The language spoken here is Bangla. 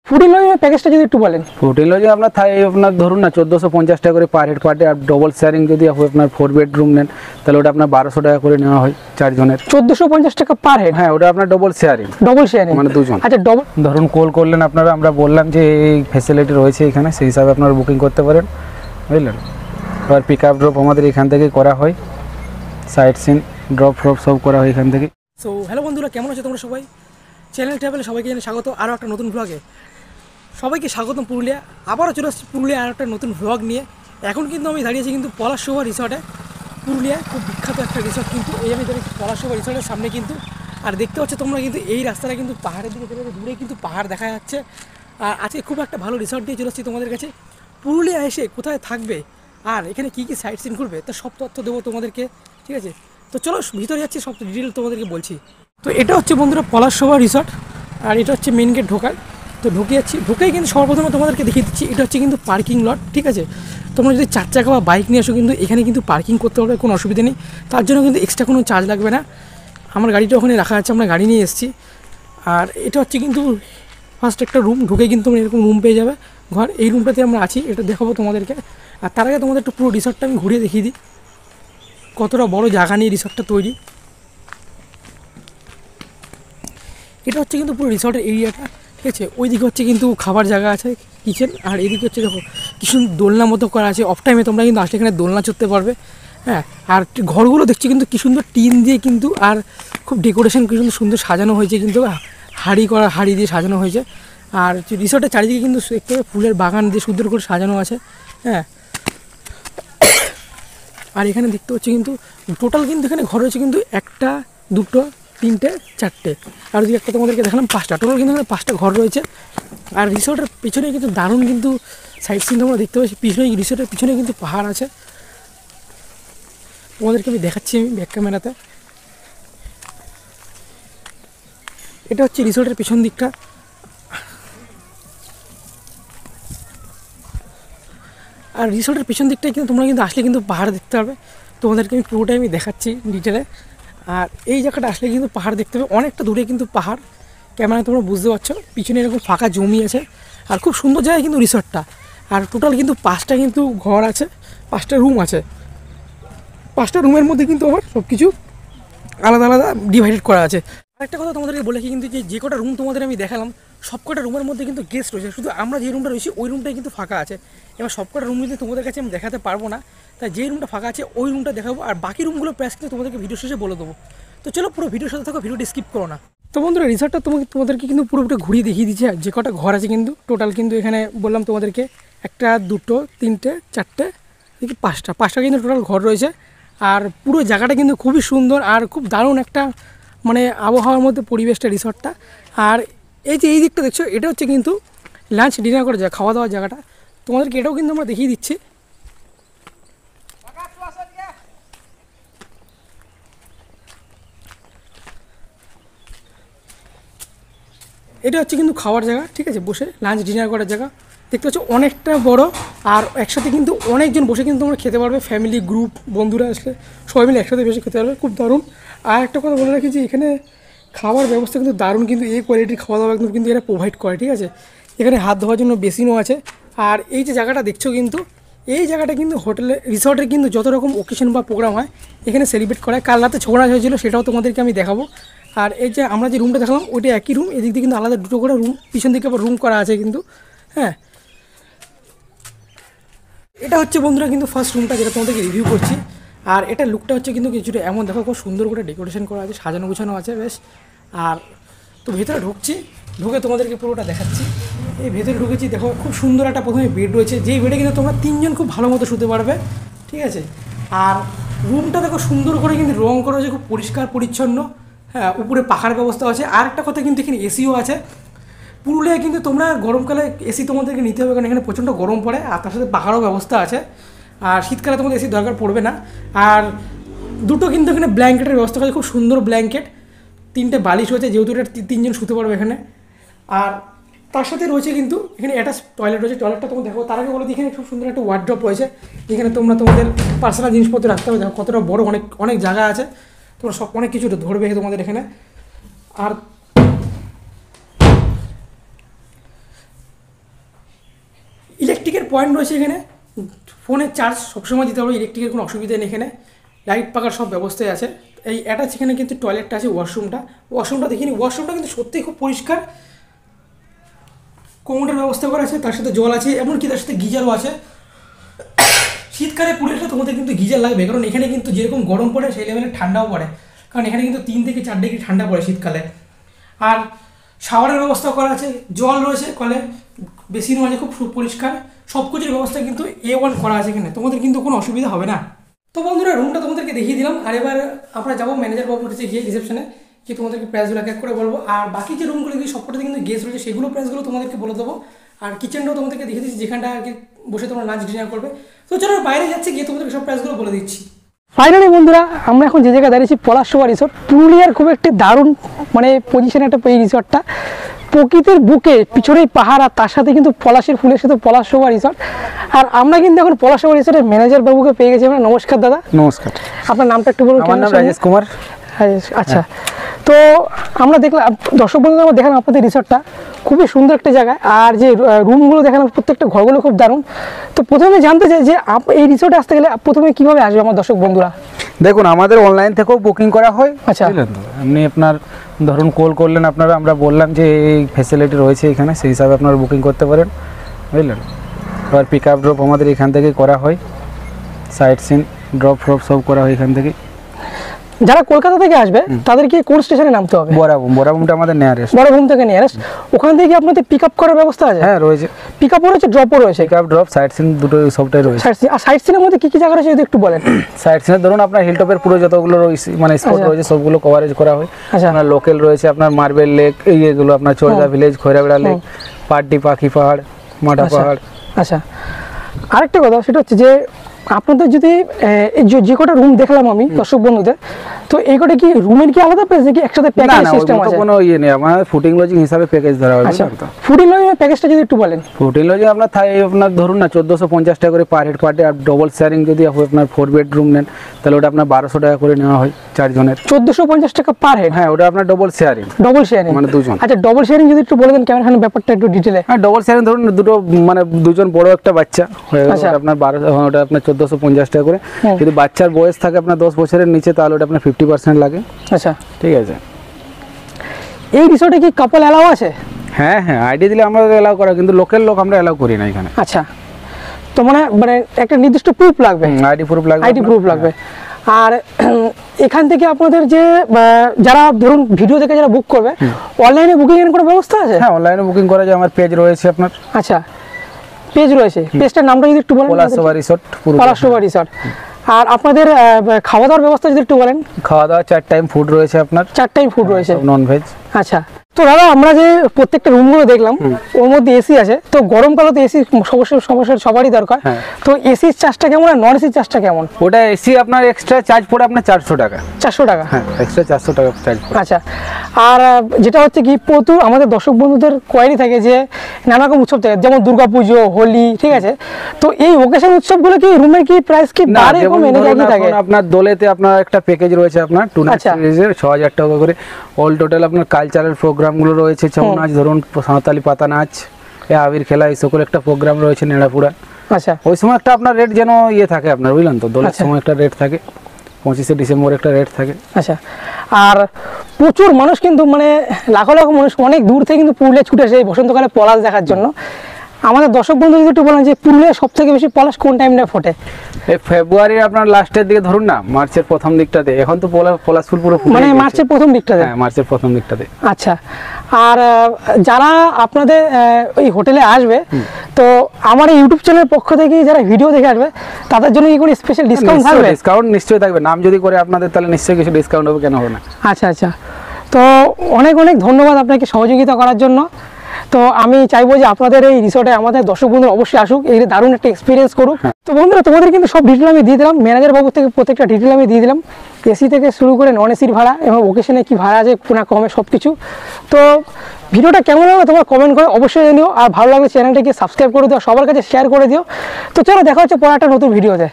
ফুডিং লজের প্যাকেজটা যদি একটু বলেন। ফুডিং লজে আপনার ধরুন না 1450 টাকা করে পার হেড পার ডে, আর ডবল শেয়ারিং যদি আপনার 4 বেডরুম নেন তাহলে ওটা আপনার 1200 টাকা করে নেওয়া হয় 4 জনের। 1450 টাকা পার হেড? হ্যাঁ, ওটা আপনার ডবল শেয়ারিং মানে 2 জন। আচ্ছা, ডবল ধরুন কল করলেন আপনারা, আমরা বললাম যে এই ফ্যাসিলিটি রয়েছে এখানে, সেই হিসাবে আপনারা বুকিং করতে পারেন, বুঝলেন। এবার পিক আপ ড্রপ আমাদের এখান থেকে করা হয়, সাইট সিন ড্রপ ফ্রপ সব করা হয় এখান থেকে। সো হ্যালো বন্ধুরা, কেমন আছো তোমরা সবাই? চ্যানেল ট্রাভেলে সবাইকে জানাই স্বাগত আরও একটা নতুন ভ্লগে। সবাইকে স্বাগতম পুরুলিয়া। আবারও চলে আসছি পুরুলিয়া আর একটা নতুন ভ্লগ নিয়ে। এখন কিন্তু আমি দাঁড়িয়েছি কিন্তু পলাশশোভা রিসর্টে, পুরুলিয়া খুব বিখ্যাত একটা রিসর্ট কিন্তু এই আমি দাঁড়িয়েছি পলাশশোভা রিসর্টের সামনে কিন্তু। আর দেখতে পাচ্ছ তোমরা কিন্তু এই রাস্তাটা কিন্তু পাহাড়ের দিকে চলে, দূরে কিন্তু পাহাড় দেখা যাচ্ছে। আর আজকে খুব একটা ভালো রিসর্ট দিয়ে চলে আসছি তোমাদের কাছে। পুরুলিয়া এসে কোথায় থাকবে আর এখানে কী কী সাইট সিন করবে তা সব তথ্য দেবো তোমাদেরকে, ঠিক আছে? তো চলো ভিতরে যাচ্ছি, সব ডিটেল তোমাদেরকে বলছি। তো এটা হচ্ছে বন্ধুরা পলাশশোভা রিসর্ট, আর এটা হচ্ছে মেন গেট ঢোকার। তো ঢুকে যাচ্ছি, ঢুকেই কিন্তু সর্বপ্রথমে তোমাদেরকে দেখিয়ে দিচ্ছি এটা হচ্ছে কিন্তু পার্কিং লট, ঠিক আছে? তোমরা যদি 4 চাকা বা বাইক নিয়ে আসো কিন্তু এখানে কিন্তু পার্কিং করতে পারবে, কোনো অসুবিধা নেই। তার জন্য কিন্তু এক্সট্রা কোনো চার্জ লাগবে না। আমার গাড়িটা ওখানে রাখা আছে, আমরা গাড়ি নিয়ে এসেছি। আর এটা হচ্ছে কিন্তু ফার্স্ট একটা রুম, ঢুকে কিন্তু তোমরা এরকম রুম পেয়ে যাবে ঘর। এই রুমটাতে আমরা আছি, এটা দেখাবো তোমাদেরকে। আর তার আগে তোমাদের একটু পুরো রিসর্টটা আমি ঘুরিয়ে দেখিয়ে দিই, কতটা বড় জায়গা নিয়ে রিসর্টটা তৈরি। এটা হচ্ছে কিন্তু পুরো রিসর্টের এরিয়াটা, ঠিক আছে? ওইদিকে হচ্ছে কিন্তু খাবার জায়গা আছে, কিচেন। আর এদিকে হচ্ছে দেখো কি সুন্দর দোলনা মতো করা আছে। অফ টাইমে তোমরা কিন্তু আসলে এখানে দোলনা চড়তে পারবে, হ্যাঁ। আর ঘরগুলো দেখছি কিন্তু কি সুন্দর টিন দিয়ে কিন্তু, আর খুব ডেকোরেশন কি সুন্দর সুন্দর সাজানো হয়েছে কিন্তু, হাড়ি দিয়ে সাজানো হয়েছে। আর রিসর্টের চারিদিকে কিন্তু দেখতে হবে ফুলের বাগান দিয়ে সুন্দর করে সাজানো আছে, হ্যাঁ। আর এখানে দেখতে হচ্ছে কিন্তু টোটাল কিন্তু এখানে ঘর রয়েছে কিন্তু 1, 2, 3, 4, আর যদি একটা তোমাদেরকে দেখালাম 5টা, টোটাল কিন্তু এখানে 5টা ঘর রয়েছে। আর রিসোর্টের পিছনে কিন্তু দারুণ কিন্তু সাইড সিন তোমরা দেখতে পাচ্ছি। পিছনে রিসোর্টের পিছনে কিন্তু পাহাড় আছে, তোমাদেরকে আমি দেখাচ্ছি আমি ব্যাক ক্যামেরাতে। এটা হচ্ছে রিসোর্টের পিছন দিকটা। আর রিসোর্টের পিছন দিকটায় কিন্তু তোমরা কিন্তু আসলে কিন্তু পাহাড় দেখতে পারবে, তোমাদেরকে আমি পুরোটাই আমি দেখাচ্ছি ডিটেলে। আর এই জায়গাটা আসলে কিন্তু পাহাড় দেখতে পাবে, অনেকটা দূরে কিন্তু পাহাড়, ক্যামেরায় তোমরা বুঝতে পারছো। পিছনে এরকম ফাঁকা জমি আছে, আর খুব সুন্দর জায়গায় কিন্তু রিসর্টটা। আর টোটাল কিন্তু 5টা কিন্তু ঘর আছে, 5টা রুম আছে। 5টা রুমের মধ্যে কিন্তু আমার সব কিছু আলাদা আলাদা ডিভাইডেড করা আছে। আরেকটা কথা তোমাদেরকে বলে কি, কিন্তু যে কটা রুম তোমাদের আমি দেখালাম সব কটা রুমের মধ্যে কিন্তু গেস্ট রয়েছে, শুধু আমরা যে রুমটা রয়েছি ওই রুমটাই কিন্তু ফাঁকা আছে। এবার সব কটা রুম কিন্তু তোমাদের কাছে আমি দেখাতে পারবো না, তাই যে রুমটা ফাঁকা আছে ওই রুমটা দেখাবো। আর বাকি রুমগুলো প্রাইস কিন্তু তোমাদেরকে ভিডিও শেষে বলে দেবো। তো চলো পুরো ভিডিওর সাথে থাকো, ভিডিওটি স্কিপ করো না। তো বন্ধুরা, রিসর্টটা তোমাদেরকে কিন্তু পুরোটা ঘুরিয়ে দেখিয়ে দিচ্ছে। যে কটা ঘর আছে কিন্তু টোটাল কিন্তু এখানে বললাম তোমাদেরকে 1, 2, 3, 4, 5টা কিন্তু টোটাল ঘর রয়েছে। আর পুরো জায়গাটা কিন্তু খুবই সুন্দর আর খুব দারুণ একটা মানে আবহাওয়ার মধ্যে পরিবেশটা রিসর্টটা। আর এই যে এই দিকটা দেখছো, এটা হচ্ছে কিন্তু লাঞ্চ ডিনার করার জায়গা, খাওয়া দাওয়ার জায়গাটা। তোমাদেরকে এটাও কিন্তু আমরা দেখিয়ে দিচ্ছি। এটা হচ্ছে কিন্তু খাওয়ার জায়গা, ঠিক আছে? বসে লাঞ্চ ডিনার করার জায়গা দেখতে পাচ্ছ, অনেকটা বড়। আর একসাথে কিন্তু অনেকজন বসে কিন্তু তোমরা খেতে পারবে, ফ্যামিলি গ্রুপ বন্ধুরা আসলে সবাই মিলে একসাথে বসে খেতে পারবে, খুব দারুণ। আর একটা কথা বলে রাখি যে এখানে খাওয়ার ব্যবস্থা কিন্তু দারুণ, কিন্তু এই কোয়ালিটির খাওয়া দাওয়া একদম কিন্তু এরা প্রোভাইড করে, ঠিক আছে? এখানে হাত ধোয়ার জন্য বেসিনও আছে। আর এই যে জায়গাটা দেখছো কিন্তু এই জায়গাটা কিন্তু হোটেলে রিসর্টের কিন্তু যত রকম ওকেশন বা প্রোগ্রাম হয় এখানে সেলিব্রেট করা হয়। কাল রাতে ছৌ নাচ হয়েছিল, সেটাও তোমাদেরকে আমি দেখাবো। আর এই যে আমরা যে রুমটা দেখালাম ওইটা একই রুম, এদিক দিয়ে কিন্তু আলাদা 2টো করে রুম, পিছন দিকে আবার রুম করা আছে কিন্তু, হ্যাঁ। এটা হচ্ছে বন্ধুরা কিন্তু ফার্স্ট রুমটা যেটা তোমাদেরকে রিভিউ করছি। আর এটা লুকটা হচ্ছে কিন্তু কিছুটা এমন, দেখো খুব সুন্দর করে ডেকোরেশন করা আছে, সাজানো গুছানো আছে বেশ। আর তো ভেতরে ঢুকছি, ঢুকে তোমাদেরকে পুরোটা দেখাচ্ছি। এই ভেতরে ঢুকেছি, দেখো খুব সুন্দর একটা প্রথমে বেড রয়েছে, যেই বেডে কিন্তু তোমরা 3 জন খুব ভালো মতো শুতে পারবে, ঠিক আছে? আর রুমটা দেখো সুন্দর করে কিন্তু রং করা হয়েছে, খুব পরিষ্কার পরিচ্ছন্ন, হ্যাঁ। উপরে পাখার ব্যবস্থা আছে। আর একটা কথা কিন্তু এখানে এসিও আছে। পুরুলিয়ায় কিন্তু তোমরা গরমকালে এসি তোমাদেরকে নিতে হবে, কারণ এখানে প্রচণ্ড গরম পড়ে। আর তার সাথে পাখারও ব্যবস্থা আছে। আর শীতকালে তোমাদের এসি দরকার পড়বে না। আর 2টো কিন্তু এখানে ব্ল্যাঙ্কেটের ব্যবস্থা আছে, খুব সুন্দর ব্ল্যাঙ্কেট। 3টে বালিশ হয়েছে, যেহেতু এটা 3 জন শুতে পারবে এখানে। আর তার সাথে রয়েছে কিন্তু এখানে অ্যাটাচ টয়লেট রয়েছে, টয়লেটটা তোমার দেখো। তার আগে বলে এখানে খুব সুন্দর একটা ওয়ার্ড্রপ রয়েছে, যেখানে তোমরা তোমাদের পার্সোনাল জিনিসপত্র রাখতে হবে। দেখো কতটা বড়, অনেক জায়গা আছে, তোমরা সব অনেক কিছু ধরবে তোমাদের এখানে। আর পয়েন্ট রয়েছে এখানে, ফোনের চার্জ সবসময় দিতে হবে, ইলেকট্রিকের কোনো অসুবিধা নেই এখানে, লাইট পাকার সব ব্যবস্থাই আছে। এই অ্যাটাচ এখানে কিন্তু টয়লেটটা আছে, ওয়াশরুমটা দেখিনি, ওয়াশরুমটা কিন্তু সত্যিই খুব পরিষ্কার, কোমোডের ব্যবস্থা করা আছে, তার সাথে জল আছে, এমনকি তার সাথে গিজারও আছে। শীতকালে পুরীতে তোমাদের কিন্তু গিজার লাগবে, কারণ এখানে কিন্তু যেরকম গরম পড়ে সেই লেভেলে ঠান্ডাও পড়ে, কারণ এখানে কিন্তু 3 থেকে 4 ডিগ্রি ঠান্ডা পড়ে শীতকালে। আর শাওয়ারের ব্যবস্থা করা আছে, জল রয়েছে কলে, বেসিনও আছে খুব পরিষ্কার, সব কিছুর ব্যবস্থা কিন্তু A1 করা আছে এখানে, তোমাদের কিন্তু কোনো অসুবিধা হবে না। তো বন্ধুরা রুমটা তোমাদেরকে দেখিয়ে দিলাম, আর এবার আমরা যাবো ম্যানেজার বাবুর কাছে গিয়ে রিসেপশনে, কি তোমাদেরকে প্রাইসগুলো এক এক করে বলবো, আর বাকি যে রুমগুলো দিয়ে সবকটাতে কিন্তু গেস্ট রয়েছে সেগুলো প্রাইসগুলো তোমাদেরকে বলে দেবো, আর কিচেনটাও তোমাদেরকে দেখিয়ে দিচ্ছি যেখানটা আর কি বসে তোমরা লাঞ্চ ডিনার করবে। তো চলো বাইরে যাচ্ছে, গিয়ে তোমাদেরকে সব প্রাইসগুলো বলে দিচ্ছি। ফাইনালি বন্ধুরা আমরা এখন যে জায়গায় দাঁড়িয়েছি পলাশোয়া রিসোর্ট, পুরুলিয়ার খুব একটি দারুণ মানে পজিশনে একটা এই রিসোর্টটা, প্রকৃতির বুকে পিছনেই পাহাড়, আর তার সাথে কিন্তু পলাশের ফুলের সাথে পলাশোয়া রিসোর্ট। আর আমরা কিন্তু এখন পলাশোয়া রিসোর্টের ম্যানেজার বাবুকে পেয়ে গেছি আমরা। নমস্কার দাদা। নমস্কার। আপনার নামটা একটু বলুন। আমার নাম রাজেশ কুমার। আচ্ছা, তো আমরা দেখলাম দর্শক বন্ধুদের আমরা দেখালাম আপনাদের রিসোর্টটা খুবই সুন্দর একটা জায়গায়, আর যে রুমগুলো দেখালাম প্রত্যেকটা ঘরগুলো খুব দারুণ। তো প্রথমে জানতে চাই যে এই রিসোর্টে আসতে গেলে প্রথমে কীভাবে আসবে আমার দর্শক বন্ধুরা? দেখুন আমাদের অনলাইন থেকেও বুকিং করা হয়। আচ্ছা, বুঝলেন তো, আপনি আপনার ধরুন কল করলেন, আপনারা আমরা বললাম যে এই ফ্যাসিলিটি রয়েছে এখানে, সেই হিসাবে আপনারা বুকিং করতে পারেন, বুঝলেন। এবার পিক আপ ড্রপ আমাদের এখান থেকে করা হয়, সাইট সিন ড্রপ ফ্রপ সব করা হয় এখান থেকে। যারা কলকাতা থেকে আসবে তাদেরকে কোন স্টেশনে নামতে হবে? বরাবুমটা আমাদের নিয়ারেস্ট। বরাবুম থেকে নিয়ারেস্ট, ওখান থেকে আপনাদের পিক আপ করার ব্যবস্থা আছে? হ্যাঁ রয়েছে, পিক আপও রয়েছে, ড্রপও রয়েছে। Pick up drop sight seen দুটো সবটাই রয়েছে। আর সাইট সিনের মধ্যে কী কী জায়গা রয়েছে যদি একটু বলেন? সাইট সিনে ধরুন আপনার হিলটপের পুরো যতগুলো রয়েছে মানে স্পট রয়েছে সবগুলো কভারেজ করা হয়। আপনার লোকাল রয়েছে, আপনার মার্বেল লেক, এইগুলো আপনার চোরদা ভিলেজ, খৈরাবেড়া লেক, পাড্ডি পাখি পাহাড়, মাটা পাহাড়। আচ্ছা, আরেকটা কথা সেটা হচ্ছে যে আপনাদের যদি যে কটা রুম দেখলাম আমি দর্শক বন্ধুদের, তো এই কটা কি রুমের কি আলাদা প্রাইস নাকি একসাথে প্যাকেজ সিস্টেম আছে? কোনো ইয়ে নেই, আমার ফুডিং লজিং হিসাবে প্যাকেজ ধরা হবে। ফুডিং লজিং প্যাকেজটা যদি একটু বলেন। ফুডিং লজিং আপনার আপনার ধরুন না 1450 টাকা করে পার হেড পার ডে, আর ডবল শেয়ারিং যদি আপনার 4 বেডরুম নেন তাহলে ওটা আপনার 1200 টাকা করে নেওয়া হয় 4 জনের। 1450 টাকা পার হেড? হ্যাঁ, ওটা আপনার ডবল শেয়ারিং মানে 2 জন। আচ্ছা, ডবল শেয়ারিং যদি একটু বলে দেন কেমন হয় ব্যাপারটা একটু ডিটেইলে? হ্যাঁ, ডবল শেয়ারিং ধরুন দুটো মানে 2 জন বড় একটা বাচ্চা হয়ে গেল, ওটা আপনার 1200, ওটা আপনার 1450 টাকা করে। যদি বাচ্চার বয়স থাকে আপনার 10 বছরের নিচে তাহলে ওটা আপনার 50% লাগে। আচ্ছা, ঠিক আছে। এই রিসোর্টে কি কাপল অ্যালাউ আছে? হ্যাঁ হ্যাঁ, আইডি দিলে আমরা অ্যালাউ করা, কিন্তু লোকাল লোক আমরা অ্যালাউ করি না এখানে। আচ্ছা, তো মানে একটা নির্দিষ্ট প্রুফ লাগবে? আইডি প্রুফ লাগবে। আইডি প্রুফ লাগবে। আর এখান থেকে আপনাদের যে যারা ধরুন ভিডিও দেখে যারা বুক করবে, অনলাইনে বুকিং এর কোনো ব্যবস্থা আছে? হ্যাঁ, অনলাইনে বুকিং করা যায়, আমার পেজ রয়েছে আপনার। আচ্ছা, পেজ রয়েছে, পেজটার নামটা যদি একটু বলেন। পলাশোয়া রিসোর্ট। পলাশোয়া রিসোর্ট। আর আপনাদের খাওয়া দাওয়ার ব্যবস্থা যদি একটু বলেন। খাওয়া দাওয়া 4 টাইম ফুড রয়েছে আপনার। 4 টাইম ফুড রয়েছে, নন ভেজ। আচ্ছা, তো দাদা আমরা যে প্রত্যেকটা রুমগুলো দেখলাম ওর মধ্যে এসি আছে, তো গরমকালে তো এসি সমস্যার সবারই দরকার, তো এসির চার্জটা কেমন আর নন এসির চার্জটা কেমন? ওটা এসি আপনার এক্সট্রা চার্জ পড়ে আপনার 400 টাকা। 400 টাকা? হ্যাঁ, এক্সট্রা 400 টাকা চার্জ পড়ে। আচ্ছা, আর যেটা হচ্ছে কি প্রচুর আমাদের দর্শক বন্ধুদের কোয়ারি থাকে যে নানা রকম উৎসব থাকে, যেমন দুর্গাপুজো, হোলি, ঠিক আছে, তো এই ওকেশন উৎসবগুলো কি রুমের কি প্রাইস কি বাড়ে কমে নাকি একই থাকে? আপনার দোলেতে আপনার একটা প্যাকেজ রয়েছে আপনার 2 নাইট সিরিজের 6000 টাকা করে। অল টোটাল আপনার কালচারাল প্রোগ্রামগুলো রয়েছে, ছৌ নাচ ধরুন, সাঁওতালি পাতা নাচ, আবির খেলা, এই সকল একটা প্রোগ্রাম রয়েছে নেড়াপুরা। আচ্ছা, ওই সময় একটা আপনার রেট যেন ইয়ে থাকে আপনার, বুঝলেন তো, দোলের সময় একটা রেট থাকে, 25শে ডিসেম্বর একটা রেট থাকে। আচ্ছা, আর প্রচুর মানুষ কিন্তু মানে লাখো লাখো মানুষ অনেক দূর থেকে কিন্তু পুরুলিয়া ছুটে আসে এই বসন্তকালে পলাশ দেখার জন্য। আমাদের দর্শক বন্ধু যদি একটু বলেন যে পুরুলিয়া সব থেকে বেশি পলাশ কোন টাইমটা ফোটে? এই ফেব্রুয়ারির আপনার লাস্টের দিকে ধরুন না, মার্চের প্রথম দিকটাতে। এখন তো পলাশ ফুল পুরো মানে মার্চের প্রথম দিকটাতে? হ্যাঁ, মার্চের প্রথম দিকটাতে। আচ্ছা, আর যারা আপনাদের এই হোটেলে আসবে, তো আমার এই ইউটিউব চ্যানেলের পক্ষ থেকে যারা ভিডিও দেখে আসবে তাদের জন্য কি কোনো স্পেশাল ডিসকাউন্ট থাকবে? ডিসকাউন্ট নিশ্চয়ই থাকবে, নাম যদি করে আপনাদের তাহলে নিশ্চয়ই কিছু ডিসকাউন্ট হবে, কেন হবে না। আচ্ছা আচ্ছা, তো অনেক অনেক ধন্যবাদ আপনাকে সহযোগিতা করার জন্য। তো আমি চাইবো যে আপনাদের এই রিসোর্টে আমাদের দর্শক বন্ধুরা অবশ্যই আসুক, এই দারুণ একটা এক্সপিরিয়েন্স করুক। তো বন্ধুরা তোমাদের কিন্তু সব ডিটেল আমি দিয়ে দিলাম, ম্যানেজার বাবু থেকে প্রত্যেকটা ডিটেল আমি দিয়ে দিলাম, এসি থেকে শুরু করে নন এসির ভাড়া এবং ওকেশনে কি ভাড়া আছে কোনা কমে সব কিছু। তো ভিডিওটা কেমন হবে তোমার কমেন্ট করে অবশ্যই জানিও, আর ভালো লাগলে চ্যানেলটাকে সাবস্ক্রাইব করে দিও, সবার কাছে শেয়ার করে দিও। তো চলো দেখা হচ্ছে পরে একটা নতুন ভিডিওতে।